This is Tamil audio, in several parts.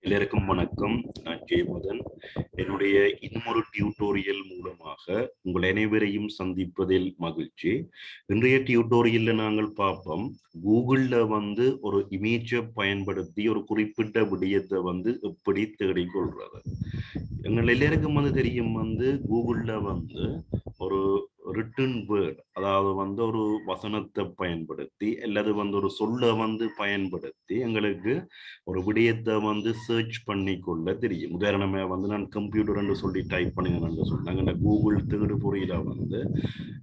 எல்லாருக்கும் வணக்கம். நான் ஜெயமதன். என்னுடைய இன்னொரு டியூட்டோரியல் மூலமாக உங்கள் அனைவரையும் சந்திப்பதில் மகிழ்ச்சி. இன்றைய டியூட்டோரியல்ல நாங்கள் பார்ப்போம், கூகுள்ல ஒரு இமேஜை பயன்படுத்தி ஒரு குறிப்பிட்ட விடயத்தை எப்படி தேடிக்கொள்றது. எங்கள் எல்லாருக்கும் தெரியும், கூகுள்ல ஒரு ரிட்டன் வேர்ட், அதாவது ஒரு வசனத்தை பயன்படுத்தி அல்லது ஒரு சொல்ல பயன்படுத்தி எங்களுக்கு ஒரு விடயத்தை சர்ச் பண்ணி கொள்ள தெரியும். உதாரணமே நான் கம்ப்யூட்டர் என்று சொல்லி டைப் பண்ணினேன் சொன்னாங்க. கூகுள் தேடு பொறியில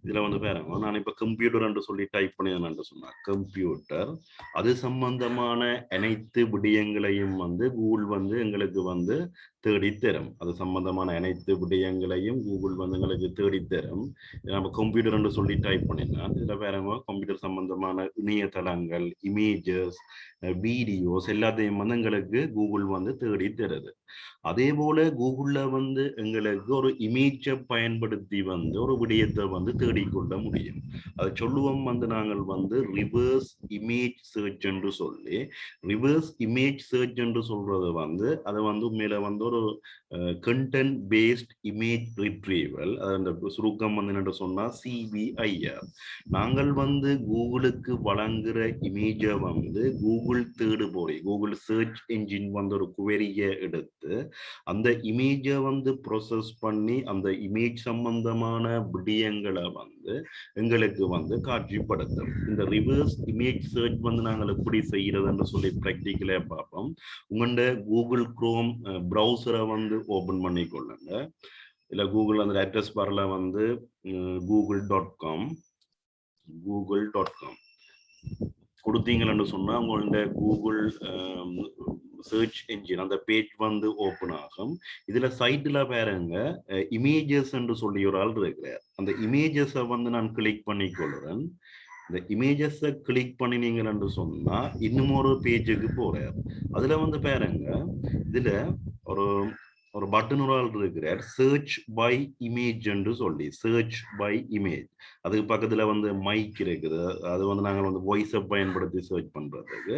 இதுல பாருங்க, நான் இப்ப கம்ப்யூட்டர் என்று சொல்லி டைப் பண்ணினேன் சொன்னா கம்ப்யூட்டர், அது சம்பந்தமான அனைத்து விடயங்களையும் கூகுள் எங்களுக்கு தேடித்தரும். அது சம்பந்தமான அனைத்து விடயங்களையும் கூகுள் எங்களுக்கு தேடித்தரும். நம்ம கம்ப்யூட்டர் என்று சொல்லி டைப் பண்ணினா இதுல பாருங்க, கம்ப்யூட்டர் சம்பந்தமான இணையதளங்கள், இமேஜஸ், வீடியோஸ் எல்லாத்தையும் எங்களுக்கு கூகுள் தேடி தருது. அதே போல கூகுள்ல எங்களுக்கு ஒரு இமேஜை பயன்படுத்தி ஒரு விடயத்தை தேடிக்கொள்ள முடியும். அதை சொல்லுவோம் நாங்கள் ரிவர்ஸ் இமேஜ் சர்ச் என்று சொல்லி. ரிவர்ஸ் இமேஜ் சர்ச் என்று சொல்றது அது உண்மையில ஒரு கண்டென்ட் பேஸ்ட் இமேஜ் ரிட்ரீவல். அந்த சுருக்கம் என்ன சொன்னா CBIR. நாங்கள் கூகுளுக்கு வழங்குற இமேஜை கூகுள் தேடு போய் கூகுள் சர்ச் என்ஜின் ஒரு குவெரியை எடுத்து அந்த இமேஜை ப்ரோசஸ் பண்ணி அந்த இமேஜ் சம்பந்தமான விடயங்களை எங்களுக்கு காட்சிப்படுத்தும். இந்த ரிவர்ஸ் இமேஜ் சர்ச் நாங்கள் எப்படி செய்யறதுன்னு சொல்லி பிராக்டிக்கலா பார்ப்போம். உங்கள்ட கூகுள் குரோம் ப்ரௌசரை ஓபன் பண்ணி கொள்ளுங்க. இல்ல கூகுள் அந்த அட்ரஸ் பார்ல google.com கொடுத்தீங்கன்னு சொன்னா உங்களோட கூகுள் சர்ச் என்ஜின் அந்த பேஜ் ஓபன் ஆகும். இதுல சைட்ல பாருங்க, இமேஜஸ் என்று சொல்லி ஒரு ஆள் இருக்கிறார். அந்த இமேஜஸை நான் கிளிக் பண்ணி கொள்றேன். இந்த இமேஜஸை கிளிக் பண்ணினீங்கன்னு சொன்னா இன்னும் ஒரு பேஜுக்கு போறார். அதுல பாருங்க, இதுல ஒரு ஒரு பட்டன் ஒரு ஆள் இருக்கிறார், சர்ச் பை இமேஜ் என்று சொல்லி. சர்ச் பை இமேஜ், அதுக்கு பக்கத்துல மைக் இருக்குது. அது நாங்கள் வாய்ஸை பயன்படுத்தி சர்ச் பண்றதுக்கு.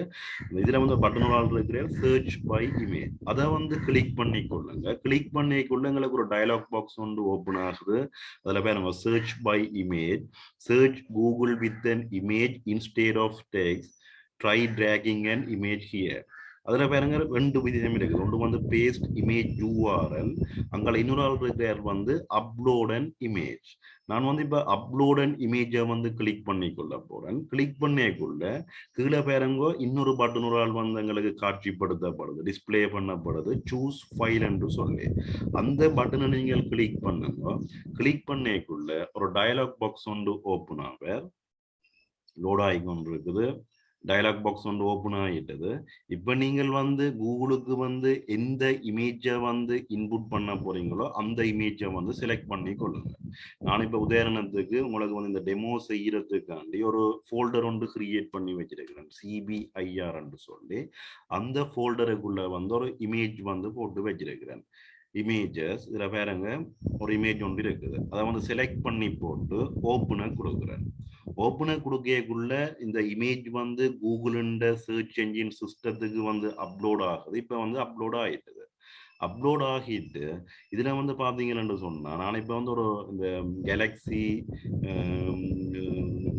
இதுல பட்டன் ஒரு ஆள் இருக்கிறார், சர்ச் பை இமேஜ். அதை கிளிக் பண்ணி கொள்ளுங்க. கிளிக் பண்ணிக்கொள்ள எங்களுக்கு ஒரு டயலாக் பாக்ஸ் ஓபன் ஆகுது. அதுல பாருங்க, search by image, search Google with an image instead of text, try dragging an image here. அதுல பாருங்க, ரெண்டு விதம் இருக்குது. ஒன்று பேஸ்ட் இமேஜ் URL, அங்கே இன்னொரு ஆள் இருக்கிறார் அப்லோட் அண்ட் இமேஜ். நான் இப்ப அப்லோட் அண்ட் இமேஜை கிளிக் பண்ணிக்கொள்ள போறேன். கிளிக் பண்ணிக்கொள்ள கீழே பாருங்க, இன்னொரு பட்டன் ஒரு ஆள் எங்களுக்கு காட்சிப்படுத்தப்படுது, டிஸ்பிளே பண்ணப்படுது, சூஸ் ஃபைல் என்று சொல்லி. அந்த பட்டனை நீங்கள் கிளிக் பண்ணுங்க. கிளிக் பண்ணிக்குள்ள ஒரு டயலாக் பாக்ஸ் ஓபன் ஆகும். லோட் ஆகி கொண்டு இருக்குது. டயலாக் பாக்ஸ் ஓபன் ஆகிட்டது. இப்ப நீங்கள் கூகுளுக்கு எந்த இமேஜை இன்புட் பண்ண போறீங்களோ அந்த இமேஜை செலக்ட் பண்ணி கொள்ளுங்க. நான் இப்ப உதாரணத்துக்கு உங்களுக்கு இந்த டெமோ செய்யறதுக்காண்டி ஒரு ஃபோல்டர் கிரியேட் பண்ணி வச்சிருக்கிறேன், CBIR என்று சொல்லி. அந்த ஃபோல்டருக்குள்ள ஒரு இமேஜ் போட்டு வச்சிருக்கிறேன். இமேஜஸ், இதுல பாருங்க ஒரு இமேஜ் ஒன்று இருக்குது. அதை செலக்ட் பண்ணி போட்டு ஓப்பனை கொடுக்குறேன். ஓப்பனை கொடுக்கக்குள்ள இந்த இமேஜ் கூகுள் சர்ச் என்ஜின் சிஸ்டத்துக்கு அப்லோட் ஆகுது. இப்ப அப்லோட் ஆயிட்டுது. அப்லோட் ஆகிட்டு இதுல பாத்தீங்கன்னு சொன்னா, நான் இப்ப ஒரு இந்த கேலக்ஸி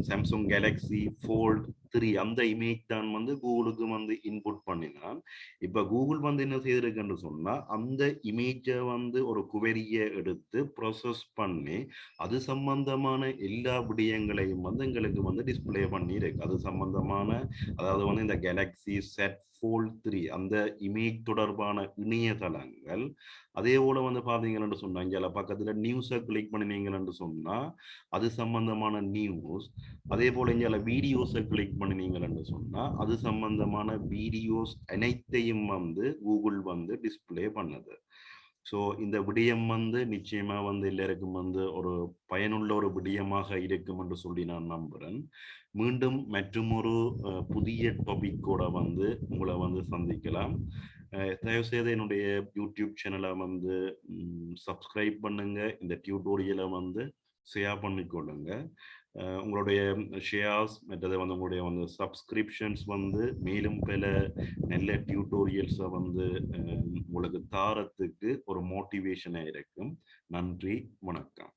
சாம்சங் கேலக்ஸி ஃபோல்ட் 3 அந்த இமேஜ் தான் கூகுளுக்கு இன்புட் பண்ணினான். இப்ப கூகுள் என்ன செய்திருக்குன்னு சொன்னா, அந்த இமேஜை ஒரு குவெரியை எடுத்து ப்ரோசஸ் பண்ணி அது சம்பந்தமான எல்லா விடயங்களையும் எங்களுக்கு டிஸ்பிளே பண்ணி இருக்கு. அது சம்பந்தமான, அதாவது இந்த கேலக்ஸி செட் ஃபோல்ட் 3 அந்த இமேஜ் தொடர்பான இணையதளங்கள். அதே போல பாத்தீங்கன்னு சொன்னா, இங்க பக்கத்துல நியூஸை கிளிக் பண்ணினீங்கன்னு சொன்னா அது சம்பந்தமான நியூஸ். அதே போல இங்க வீடியோஸை கிளிக் பண்ணினீங்கன்னு சொன்னா அது சம்பந்தமான வீடியோஸ் அனைத்தையும் கூகுள் டிஸ்பிளே பண்ணுது. ஸோ இந்த விடயம் நிச்சயமா எல்லாருக்கும் ஒரு பயனுள்ள ஒரு விடயமாக இருக்கும் என்று சொல்லி நான் நம்புறேன். மீண்டும் மற்றும் ஒரு புதிய டாபிக்கோட உங்களை சந்திக்கலாம். தயவு செய்து என்னுடைய யூடியூப் சேனலை சப்ஸ்கிரைப் பண்ணுங்க. இந்த டியூட்டோரியலை ஷேர் பண்ணிக்கொள்ளுங்க. உங்களுடைய ஷேர்ஸ் மற்றது வந்து உங்களுடைய வந்து சப்ஸ்கிரிப்ஷன்ஸ் வந்து மேலும் பல நல்ல டியூட்டோரியல்ஸை வந்து உங்களுக்கு தாரத்துக்கு ஒரு மோட்டிவேஷனாக இருக்கும். நன்றி, வணக்கம்.